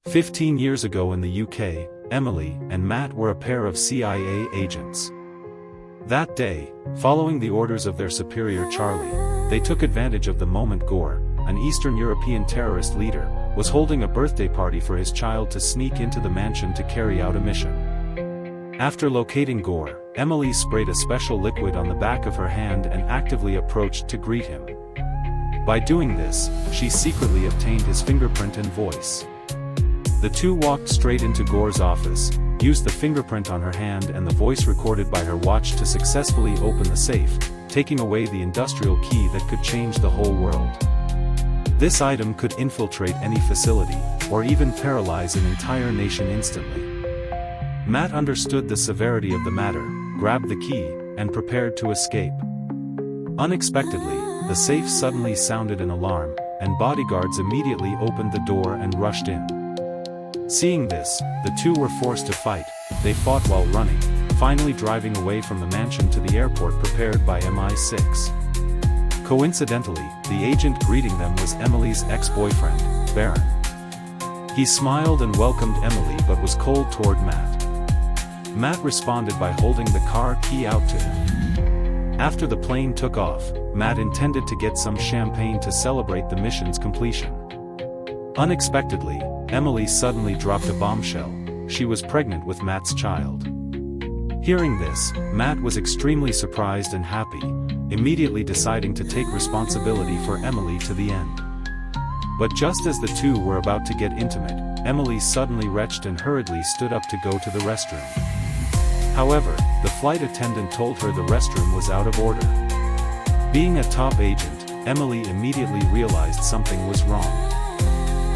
15 years ago in the UK, Emily and Matt were a pair of CIA agents. That day, following the orders of their superior Charlie, they took advantage of the moment Gore, an Eastern European terrorist leader, was holding a birthday party for his child to sneak into the mansion to carry out a mission. After locating Gore, Emily sprayed a special liquid on the back of her hand and actively approached to greet him. By doing this, she secretly obtained his fingerprint and voice. The two walked straight into Gore's office, used the fingerprint on her hand and the voice recorded by her watch to successfully open the safe, taking away the industrial key that could change the whole world. This item could infiltrate any facility, or even paralyze an entire nation instantly. Matt understood the severity of the matter, grabbed the key, and prepared to escape. Unexpectedly, the safe suddenly sounded an alarm, and bodyguards immediately opened the door and rushed in. Seeing this, the two were forced to fight. They fought while running, finally driving away from the mansion to the airport prepared by MI6. Coincidentally, the agent greeting them was Emily's ex-boyfriend, Baron. He smiled and welcomed Emily but was cold toward Matt. Matt responded by holding the car key out to him. After the plane took off, Matt intended to get some champagne to celebrate the mission's completion. Unexpectedly, Emily suddenly dropped a bombshell. She was pregnant with Matt's child. Hearing this, Matt was extremely surprised and happy, immediately deciding to take responsibility for Emily to the end. But just as the two were about to get intimate, Emily suddenly retched and hurriedly stood up to go to the restroom. However, the flight attendant told her the restroom was out of order. Being a top agent, Emily immediately realized something was wrong.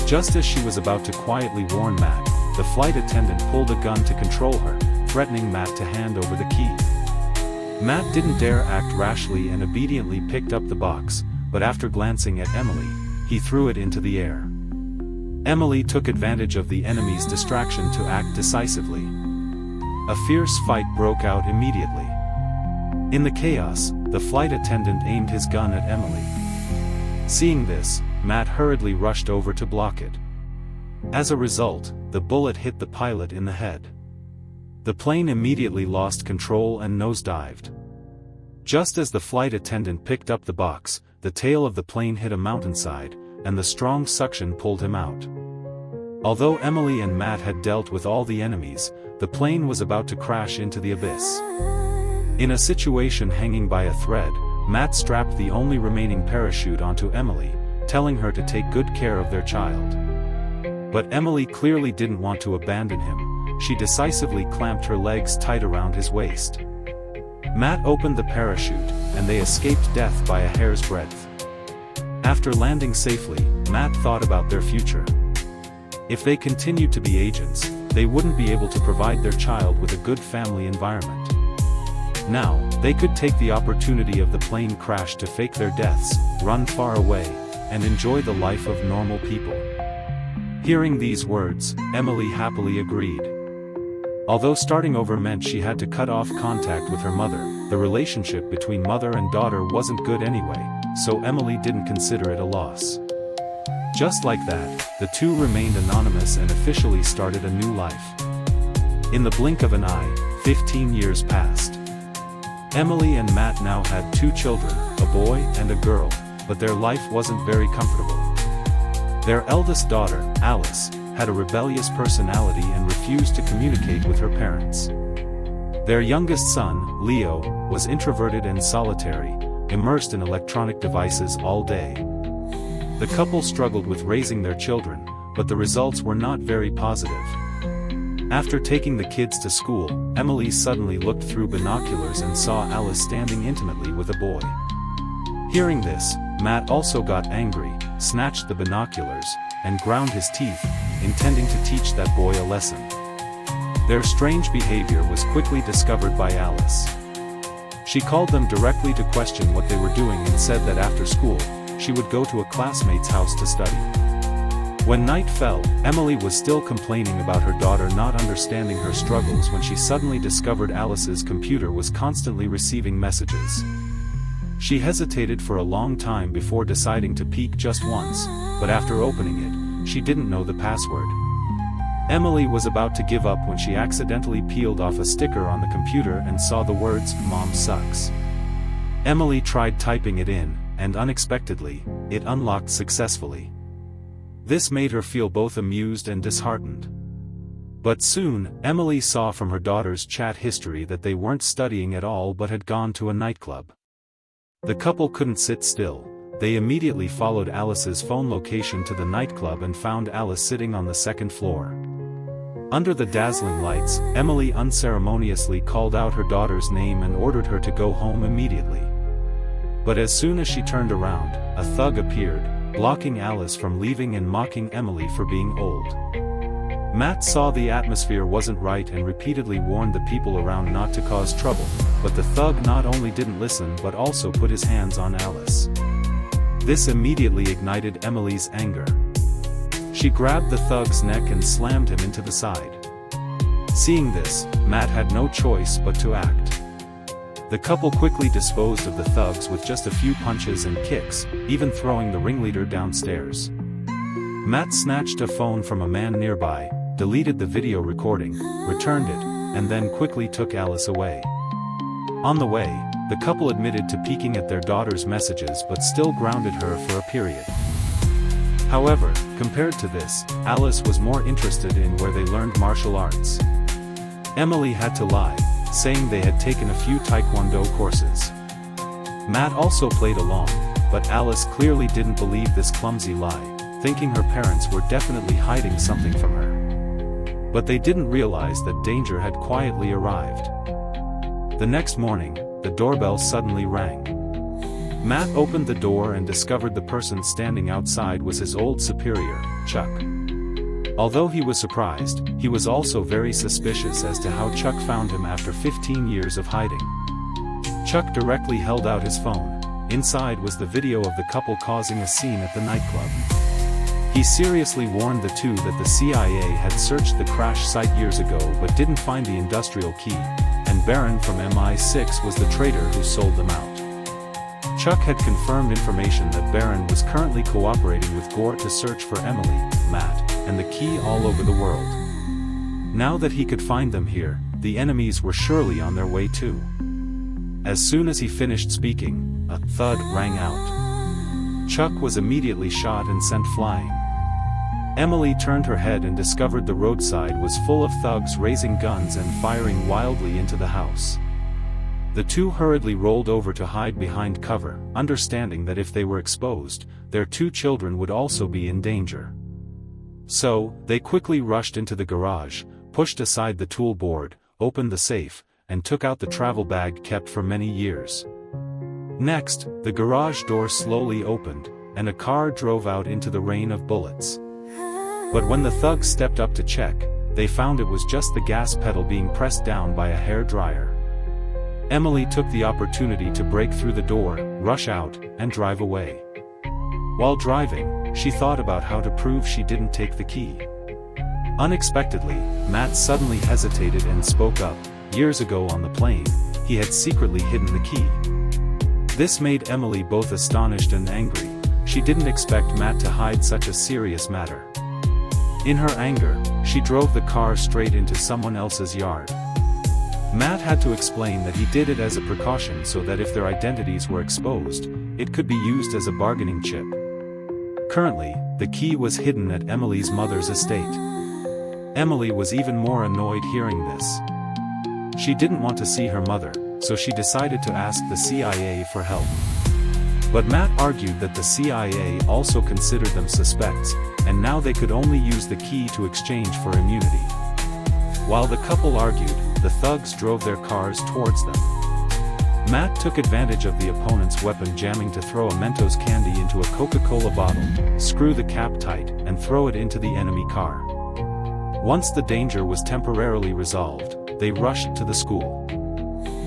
Just as she was about to quietly warn Matt, the flight attendant pulled a gun to control her, threatening Matt to hand over the key. Matt didn't dare act rashly and obediently picked up the box, but after glancing at Emily, he threw it into the air. Emily took advantage of the enemy's distraction to act decisively. A fierce fight broke out immediately. In the chaos, the flight attendant aimed his gun at Emily. Seeing this, Matt hurriedly rushed over to block it. As a result, the bullet hit the pilot in the head. The plane immediately lost control and nosedived. Just as the flight attendant picked up the box, the tail of the plane hit a mountainside, and the strong suction pulled him out. Although Emily and Matt had dealt with all the enemies, the plane was about to crash into the abyss. In a situation hanging by a thread, Matt strapped the only remaining parachute onto Emily, telling her to take good care of their child. But Emily clearly didn't want to abandon him. She decisively clamped her legs tight around his waist. Matt opened the parachute, and they escaped death by a hair's breadth. After landing safely, Matt thought about their future. If they continued to be agents, they wouldn't be able to provide their child with a good family environment. Now, they could take the opportunity of the plane crash to fake their deaths, run far away, and enjoy the life of normal people. Hearing these words, Emily happily agreed. Although starting over meant she had to cut off contact with her mother, the relationship between mother and daughter wasn't good anyway, so Emily didn't consider it a loss. Just like that, the two remained anonymous and officially started a new life. In the blink of an eye, 15 years passed. Emily and Matt now had 2 children, a boy and a girl, but their life wasn't very comfortable. Their eldest daughter, Alice, had a rebellious personality and refused to communicate with her parents. Their youngest son, Leo, was introverted and solitary, immersed in electronic devices all day. The couple struggled with raising their children, but the results were not very positive. After taking the kids to school, Emily suddenly looked through binoculars and saw Alice standing intimately with a boy. Hearing this, Matt also got angry, snatched the binoculars, and ground his teeth, intending to teach that boy a lesson. Their strange behavior was quickly discovered by Alice. She called them directly to question what they were doing and said that after school, she would go to a classmate's house to study. When night fell, Emily was still complaining about her daughter not understanding her struggles when she suddenly discovered Alice's computer was constantly receiving messages. She hesitated for a long time before deciding to peek just once, but after opening it, she didn't know the password. Emily was about to give up when she accidentally peeled off a sticker on the computer and saw the words, "Mom sucks." Emily tried typing it in, and unexpectedly, it unlocked successfully. This made her feel both amused and disheartened. But soon, Emily saw from her daughter's chat history that they weren't studying at all but had gone to a nightclub. The couple couldn't sit still. They immediately followed Alice's phone location to the nightclub and found Alice sitting on the second floor. Under the dazzling lights, Emily unceremoniously called out her daughter's name and ordered her to go home immediately. But as soon as she turned around, a thug appeared, blocking Alice from leaving and mocking Emily for being old. Matt saw the atmosphere wasn't right and repeatedly warned the people around not to cause trouble, but the thug not only didn't listen but also put his hands on Alice. This immediately ignited Emily's anger. She grabbed the thug's neck and slammed him into the side. Seeing this, Matt had no choice but to act. The couple quickly disposed of the thugs with just a few punches and kicks, even throwing the ringleader downstairs. Matt snatched a phone from a man nearby, deleted the video recording, returned it, and then quickly took Alice away. On the way, the couple admitted to peeking at their daughter's messages but still grounded her for a period. However, compared to this, Alice was more interested in where they learned martial arts. Emily had to lie, saying they had taken a few taekwondo courses. Matt also played along, but Alice clearly didn't believe this clumsy lie, thinking her parents were definitely hiding something from her. But they didn't realize that danger had quietly arrived. The next morning, the doorbell suddenly rang. Matt opened the door and discovered the person standing outside was his old superior, Chuck. Although he was surprised, he was also very suspicious as to how Chuck found him after 15 years of hiding. Chuck directly held out his phone. Inside was the video of the couple causing a scene at the nightclub. He seriously warned the two that the CIA had searched the crash site years ago but didn't find the industrial key, and Baron from MI6 was the traitor who sold them out. Chuck had confirmed information that Baron was currently cooperating with Gore to search for Emily, Matt, and the key all over the world. Now that he could find them here, the enemies were surely on their way too. As soon as he finished speaking, a thud rang out. Chuck was immediately shot and sent flying. Emily turned her head and discovered the roadside was full of thugs raising guns and firing wildly into the house. The two hurriedly rolled over to hide behind cover, understanding that if they were exposed, their two children would also be in danger. So, they quickly rushed into the garage, pushed aside the tool board, opened the safe, and took out the travel bag kept for many years. Next, the garage door slowly opened, and a car drove out into the rain of bullets. But when the thugs stepped up to check, they found it was just the gas pedal being pressed down by a hair dryer. Emily took the opportunity to break through the door, rush out, and drive away. While driving, she thought about how to prove she didn't take the key. Unexpectedly, Matt suddenly hesitated and spoke up. Years ago on the plane, he had secretly hidden the key. This made Emily both astonished and angry. She didn't expect Matt to hide such a serious matter. In her anger, she drove the car straight into someone else's yard. Matt had to explain that he did it as a precaution so that if their identities were exposed, it could be used as a bargaining chip. Currently, the key was hidden at Emily's mother's estate. Emily was even more annoyed hearing this. She didn't want to see her mother, so she decided to ask the CIA for help. But Matt argued that the CIA also considered them suspects, and now they could only use the key to exchange for immunity. While the couple argued, the thugs drove their cars towards them. Matt took advantage of the opponent's weapon jamming to throw a Mentos candy into a Coca-Cola bottle, screw the cap tight, and throw it into the enemy car. Once the danger was temporarily resolved, they rushed to the school.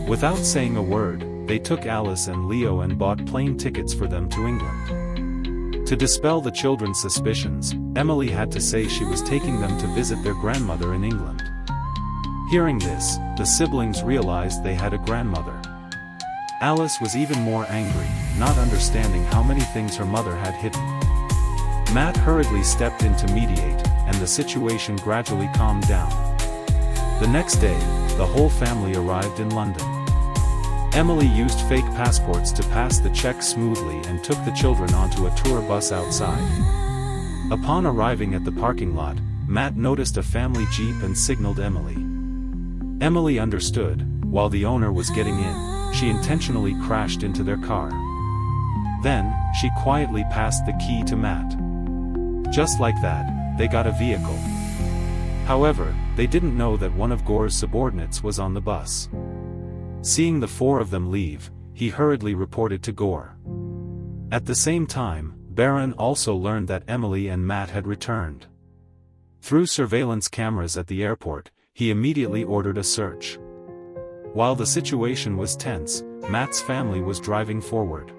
Without saying a word, they took Alice and Leo and bought plane tickets for them to England. To dispel the children's suspicions, Emily had to say she was taking them to visit their grandmother in England. Hearing this, the siblings realized they had a grandmother. Alice was even more angry, not understanding how many things her mother had hidden. Matt hurriedly stepped in to mediate, and the situation gradually calmed down. The next day, the whole family arrived in London. Emily used fake passports to pass the checks smoothly and took the children onto a tour bus outside. Upon arriving at the parking lot, Matt noticed a family jeep and signaled Emily. Emily understood. While the owner was getting in, she intentionally crashed into their car. Then, she quietly passed the key to Matt. Just like that, they got a vehicle. However, they didn't know that one of Gore's subordinates was on the bus. Seeing the four of them leave, he hurriedly reported to Gore. At the same time, Baron also learned that Emily and Matt had returned. Through surveillance cameras at the airport, he immediately ordered a search. While the situation was tense, Matt's family was driving forward.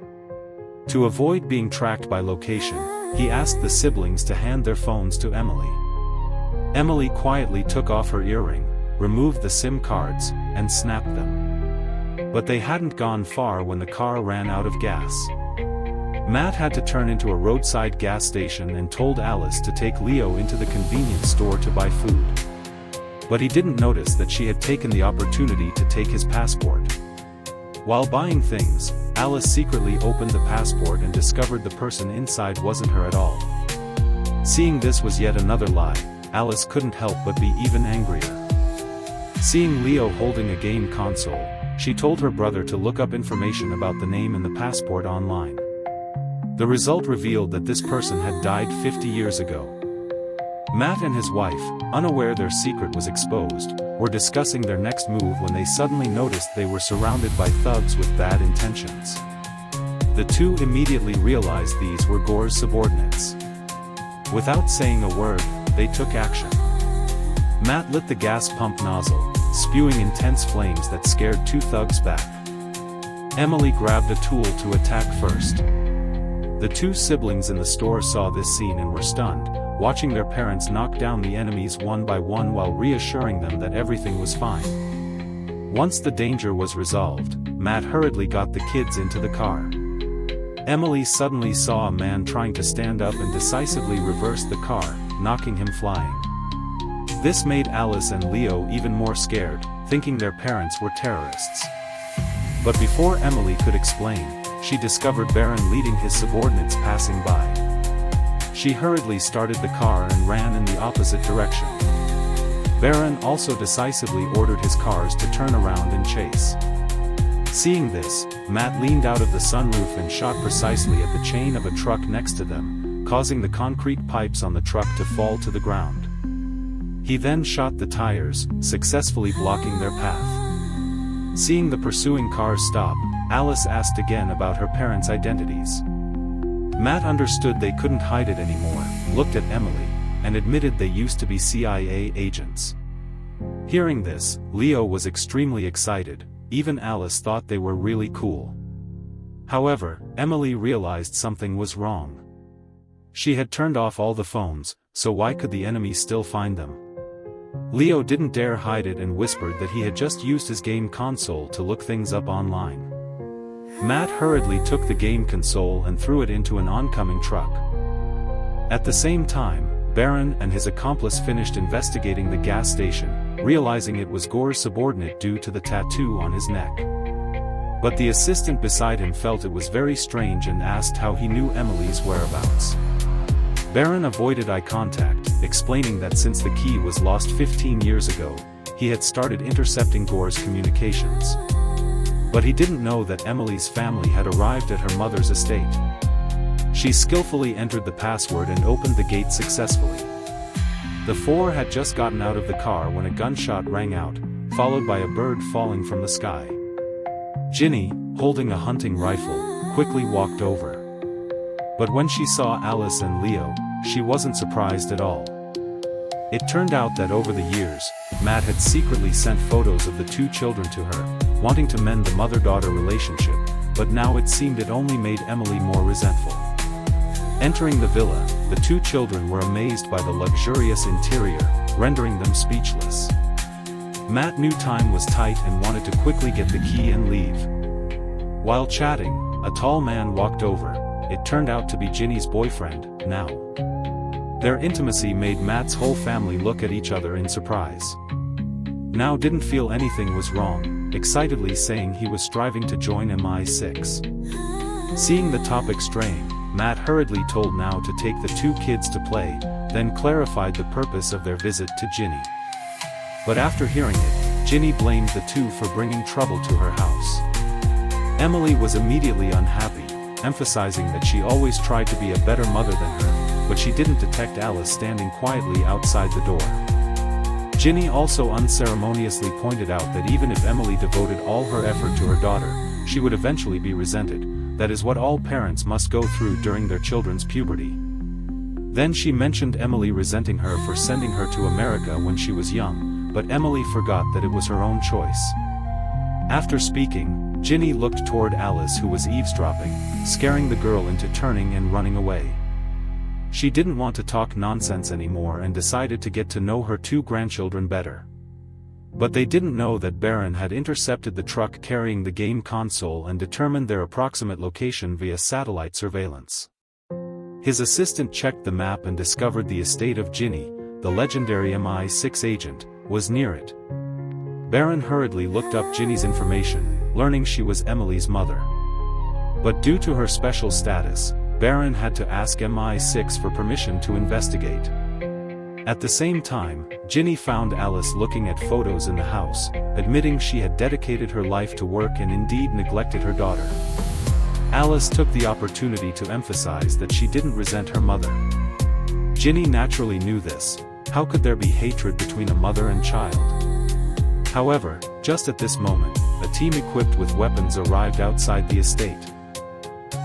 To avoid being tracked by location, he asked the siblings to hand their phones to Emily. Emily quietly took off her earring, removed the SIM cards, and snapped them. But they hadn't gone far when the car ran out of gas. Matt had to turn into a roadside gas station and told Alice to take Leo into the convenience store to buy food. But he didn't notice that she had taken the opportunity to take his passport. While buying things, Alice secretly opened the passport and discovered the person inside wasn't her at all. Seeing this was yet another lie, Alice couldn't help but be even angrier. Seeing Leo holding a game console, she told her brother to look up information about the name in the passport online. The result revealed that this person had died 50 years ago. Matt and his wife, unaware their secret was exposed, were discussing their next move when they suddenly noticed they were surrounded by thugs with bad intentions. The two immediately realized these were Gore's subordinates. Without saying a word, they took action. Matt lit the gas pump nozzle, spewing intense flames that scared two thugs back. Emily grabbed a tool to attack first. The two siblings in the store saw this scene and were stunned, watching their parents knock down the enemies one by one while reassuring them that everything was fine. Once the danger was resolved, Matt hurriedly got the kids into the car. Emily suddenly saw a man trying to stand up and decisively reverse the car, knocking him flying. This made Alice and Leo even more scared, thinking their parents were terrorists. But before Emily could explain, she discovered Baron leading his subordinates passing by. She hurriedly started the car and ran in the opposite direction. Baron also decisively ordered his cars to turn around and chase. Seeing this, Matt leaned out of the sunroof and shot precisely at the chain of a truck next to them, causing the concrete pipes on the truck to fall to the ground. He then shot the tires, successfully blocking their path. Seeing the pursuing cars stop, Alice asked again about her parents' identities. Matt understood they couldn't hide it anymore, looked at Emily, and admitted they used to be CIA agents. Hearing this, Leo was extremely excited. Even Alice thought they were really cool. However, Emily realized something was wrong. She had turned off all the phones, so why could the enemy still find them? Leo didn't dare hide it and whispered that he had just used his game console to look things up online. Matt hurriedly took the game console and threw it into an oncoming truck. At the same time, Baron and his accomplice finished investigating the gas station, realizing it was Gore's subordinate due to the tattoo on his neck. But the assistant beside him felt it was very strange and asked how he knew Emily's whereabouts. Baron avoided eye contact, explaining that since the key was lost 15 years ago, he had started intercepting Gore's communications. But he didn't know that Emily's family had arrived at her mother's estate. She skillfully entered the password and opened the gate successfully. The four had just gotten out of the car when a gunshot rang out, followed by a bird falling from the sky. Ginny, holding a hunting rifle, quickly walked over. But when she saw Alice and Leo, she wasn't surprised at all. It turned out that over the years, Matt had secretly sent photos of the two children to her, wanting to mend the mother-daughter relationship, but now it seemed it only made Emily more resentful. Entering the villa, the two children were amazed by the luxurious interior, rendering them speechless. Matt knew time was tight and wanted to quickly get the key and leave. While chatting, a tall man walked over. It turned out to be Ginny's boyfriend, now. Their intimacy made Matt's whole family look at each other in surprise. Now didn't feel anything was wrong, excitedly saying he was striving to join MI6. Seeing the topic straying, Matt hurriedly told Now to take the two kids to play, then clarified the purpose of their visit to Ginny. But after hearing it, Ginny blamed the two for bringing trouble to her house. Emily was immediately unhappy, emphasizing that she always tried to be a better mother than her, but she didn't detect Alice standing quietly outside the door. Ginny also unceremoniously pointed out that even if Emily devoted all her effort to her daughter, she would eventually be resented. That is what all parents must go through during their children's puberty. Then she mentioned Emily resenting her for sending her to America when she was young, but Emily forgot that it was her own choice. After speaking, Ginny looked toward Alice, who was eavesdropping, scaring the girl into turning and running away. She didn't want to talk nonsense anymore and decided to get to know her two grandchildren better. But they didn't know that Baron had intercepted the truck carrying the game console and determined their approximate location via satellite surveillance. His assistant checked the map and discovered the estate of Ginny, the legendary MI6 agent, was near it. Baron hurriedly looked up Ginny's information, learning she was Emily's mother. But due to her special status, Baron had to ask MI6 for permission to investigate. At the same time, Ginny found Alice looking at photos in the house, admitting she had dedicated her life to work and indeed neglected her daughter. Alice took the opportunity to emphasize that she didn't resent her mother. Ginny naturally knew this. How could there be hatred between a mother and child? However, just at this moment, a team equipped with weapons arrived outside the estate.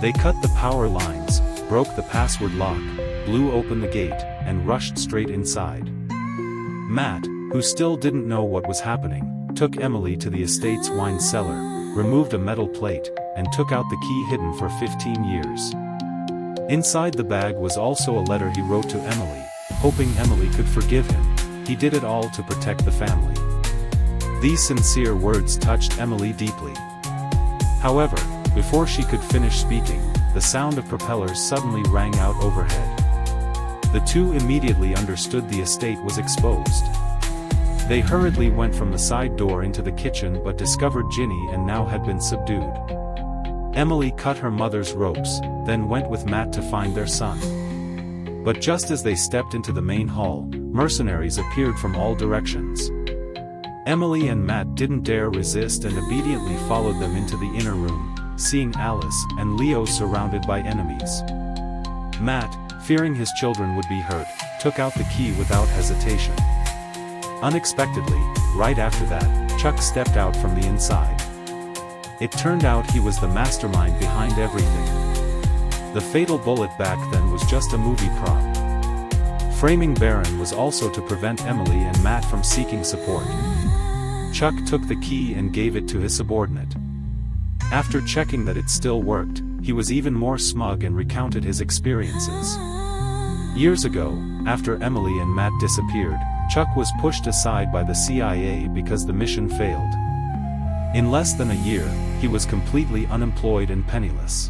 They cut the power lines, broke the password lock, blew open the gate, and rushed straight inside. Matt, who still didn't know what was happening, took Emily to the estate's wine cellar, removed a metal plate, and took out the key hidden for 15 years. Inside the bag was also a letter he wrote to Emily, hoping Emily could forgive him. He did it all to protect the family. These sincere words touched Emily deeply. However, before she could finish speaking, the sound of propellers suddenly rang out overhead. The two immediately understood the estate was exposed. They hurriedly went from the side door into the kitchen but discovered Ginny and Now had been subdued. Emily cut her mother's ropes, then went with Matt to find their son. But just as they stepped into the main hall, mercenaries appeared from all directions. Emily and Matt didn't dare resist and obediently followed them into the inner room, seeing Alice and Leo surrounded by enemies. Matt, fearing his children would be hurt, took out the key without hesitation. Unexpectedly, right after that, Chuck stepped out from the inside. It turned out he was the mastermind behind everything. The fatal bullet back then was just a movie prop. Framing Baron was also to prevent Emily and Matt from seeking support. Chuck took the key and gave it to his subordinate. After checking that it still worked, he was even more smug and recounted his experiences. Years ago, after Emily and Matt disappeared, Chuck was pushed aside by the CIA because the mission failed. In less than a year, he was completely unemployed and penniless.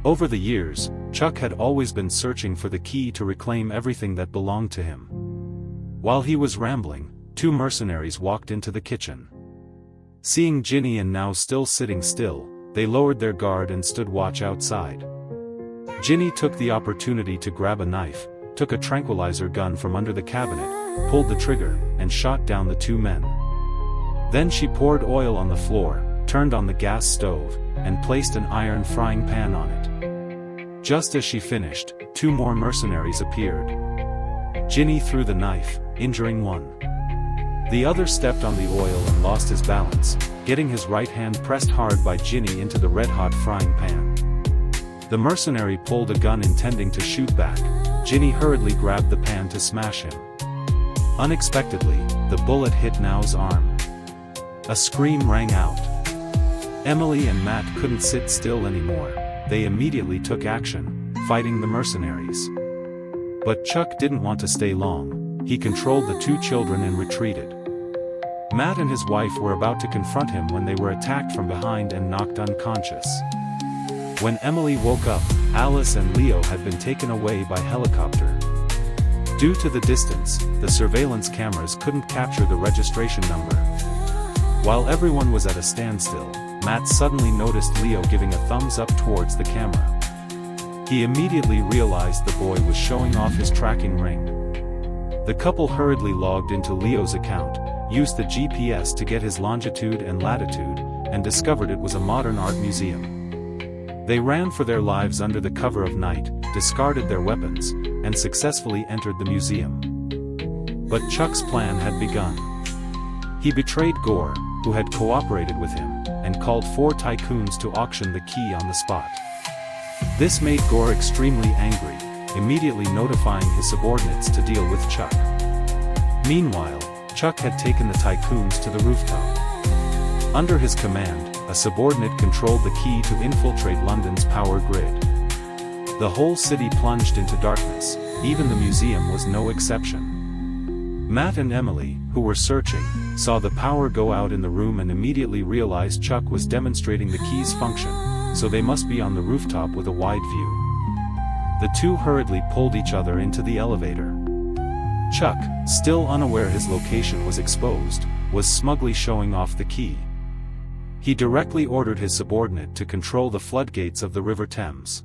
Over the years, Chuck had always been searching for the key to reclaim everything that belonged to him. While he was rambling, two mercenaries walked into the kitchen. Seeing Ginny and Now still sitting still, they lowered their guard and stood watch outside. Ginny took the opportunity to grab a knife, took a tranquilizer gun from under the cabinet, pulled the trigger, and shot down the two men. Then she poured oil on the floor, turned on the gas stove, and placed an iron frying pan on it. Just as she finished, two more mercenaries appeared. Ginny threw the knife, injuring one. The other stepped on the oil and lost his balance, getting his right hand pressed hard by Ginny into the red-hot frying pan. The mercenary pulled a gun intending to shoot back. Ginny hurriedly grabbed the pan to smash him. Unexpectedly, the bullet hit Now's arm. A scream rang out. Emily and Matt couldn't sit still anymore. They immediately took action, fighting the mercenaries. But Chuck didn't want to stay long. He controlled the two children and retreated. Matt and his wife were about to confront him when they were attacked from behind and knocked unconscious. When Emily woke up, Alice and Leo had been taken away by helicopter. Due to the distance, the surveillance cameras couldn't capture the registration number. While everyone was at a standstill, Matt suddenly noticed Leo giving a thumbs up towards the camera. He immediately realized the boy was showing off his tracking ring. The couple hurriedly logged into Leo's account, used the GPS to get his longitude and latitude, and discovered it was a modern art museum. They ran for their lives under the cover of night, discarded their weapons, and successfully entered the museum. But Chuck's plan had begun. He betrayed Gore, who had cooperated with him, and called 4 tycoons to auction the key on the spot. This made Gore extremely angry, immediately notifying his subordinates to deal with Chuck. Meanwhile, Chuck had taken the tycoons to the rooftop. Under his command, a subordinate controlled the key to infiltrate London's power grid. The whole city plunged into darkness, even the museum was no exception. Matt and Emily, who were searching, saw the power go out in the room and immediately realized Chuck was demonstrating the key's function, so they must be on the rooftop with a wide view. The two hurriedly pulled each other into the elevator. Chuck, still unaware his location was exposed, was smugly showing off the key. He directly ordered his subordinate to control the floodgates of the River Thames.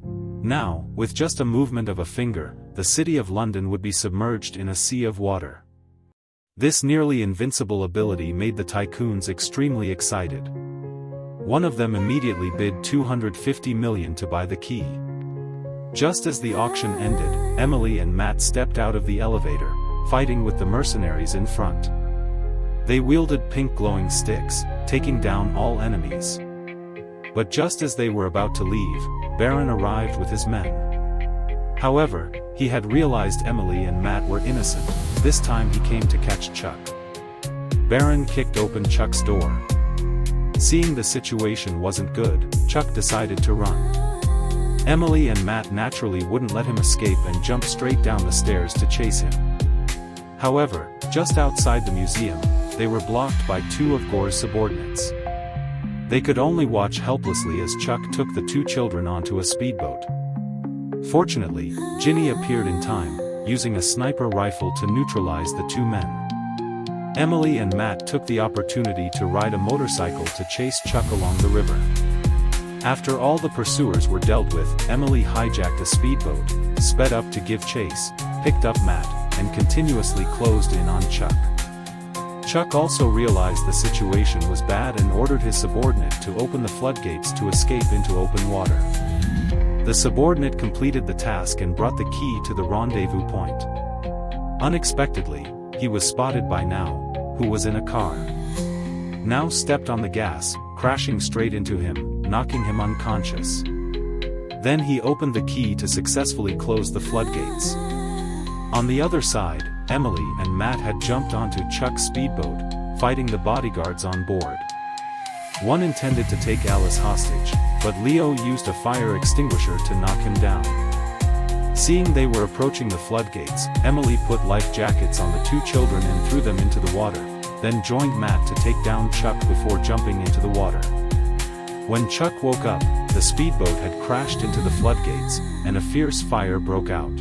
Now, with just a movement of a finger, the city of London would be submerged in a sea of water. This nearly invincible ability made the tycoons extremely excited. One of them immediately bid $250 million to buy the key. Just as the auction ended, Emily and Matt stepped out of the elevator, fighting with the mercenaries in front. They wielded pink glowing sticks, taking down all enemies. But just as they were about to leave, Baron arrived with his men. However, he had realized Emily and Matt were innocent. This time he came to catch Chuck. Baron kicked open Chuck's door. Seeing the situation wasn't good, Chuck decided to run. Emily and Matt naturally wouldn't let him escape and jumped straight down the stairs to chase him. However, just outside the museum, they were blocked by 2 of Gore's subordinates. They could only watch helplessly as Chuck took the 2 children onto a speedboat. Fortunately, Ginny appeared in time, using a sniper rifle to neutralize the 2 men. Emily and Matt took the opportunity to ride a motorcycle to chase Chuck along the river. After all the pursuers were dealt with, Emily hijacked a speedboat, sped up to give chase, picked up Matt, and continuously closed in on Chuck. Chuck also realized the situation was bad and ordered his subordinate to open the floodgates to escape into open water. The subordinate completed the task and brought the key to the rendezvous point. Unexpectedly, he was spotted by Now, who was in a car. Now stepped on the gas, crashing straight into him, knocking him unconscious. Then he opened the key to successfully close the floodgates. On the other side, Emily and Matt had jumped onto Chuck's speedboat, fighting the bodyguards on board. One intended to take Alice hostage, but Leo used a fire extinguisher to knock him down. Seeing they were approaching the floodgates, Emily put life jackets on the 2 children and threw them into the water, then joined Matt to take down Chuck before jumping into the water. When Chuck woke up, the speedboat had crashed into the floodgates, and a fierce fire broke out.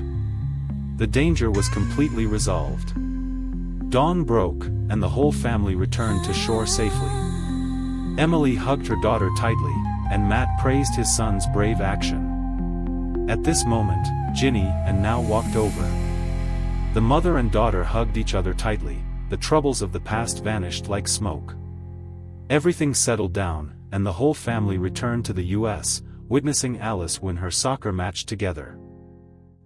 The danger was completely resolved. Dawn broke, and the whole family returned to shore safely. Emily hugged her daughter tightly, and Matt praised his son's brave action. At this moment, Ginny and Now walked over. The mother and daughter hugged each other tightly, the troubles of the past vanished like smoke. Everything settled down, and the whole family returned to the US, witnessing Alice win her soccer match together.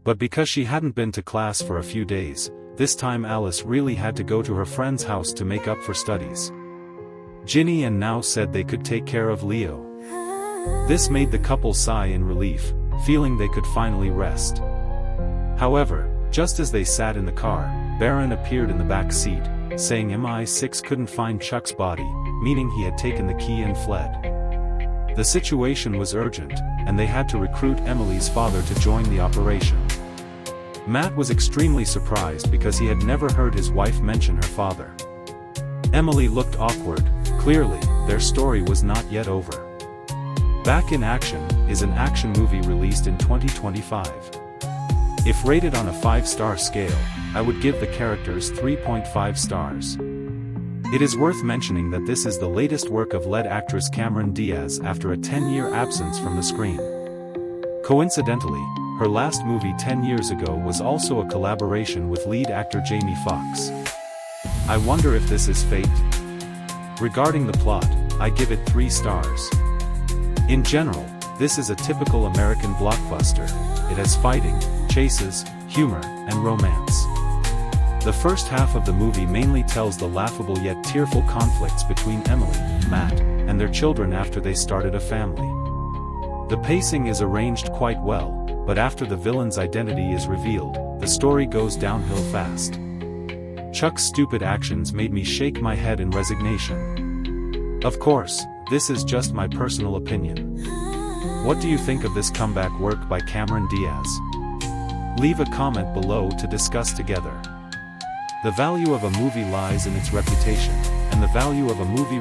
But because she hadn't been to class for a few days, this time Alice really had to go to her friend's house to make up for studies. Ginny and Now said they could take care of Leo. This made the couple sigh in relief, feeling they could finally rest. However, just as they sat in the car, Baron appeared in the back seat, saying MI6 couldn't find Chuck's body, meaning he had taken the key and fled. The situation was urgent, and they had to recruit Emily's father to join the operation. Matt was extremely surprised because he had never heard his wife mention her father. Emily looked awkward. Clearly, their story was not yet over. Back in Action is an action movie released in 2025. If rated on a 5-star scale, I would give the characters 3.5 stars. It is worth mentioning that this is the latest work of lead actress Cameron Diaz after a 10-year absence from the screen. Coincidentally, her last movie 10 years ago was also a collaboration with lead actor Foxx. I wonder if this is fate? Regarding the plot, I give it 3 stars. In general, this is a typical American blockbuster. It has fighting, chases, humor, and romance. The first half of the movie mainly tells the laughable yet tearful conflicts between Emily, Matt, and their children after they started a family. The pacing is arranged quite well, but after the villain's identity is revealed, the story goes downhill fast. Chuck's stupid actions made me shake my head in resignation. Of course, this is just my personal opinion. What do you think of this comeback work by Cameron Diaz? Leave a comment below to discuss together. The value of a movie lies in its reputation, and the value of a movie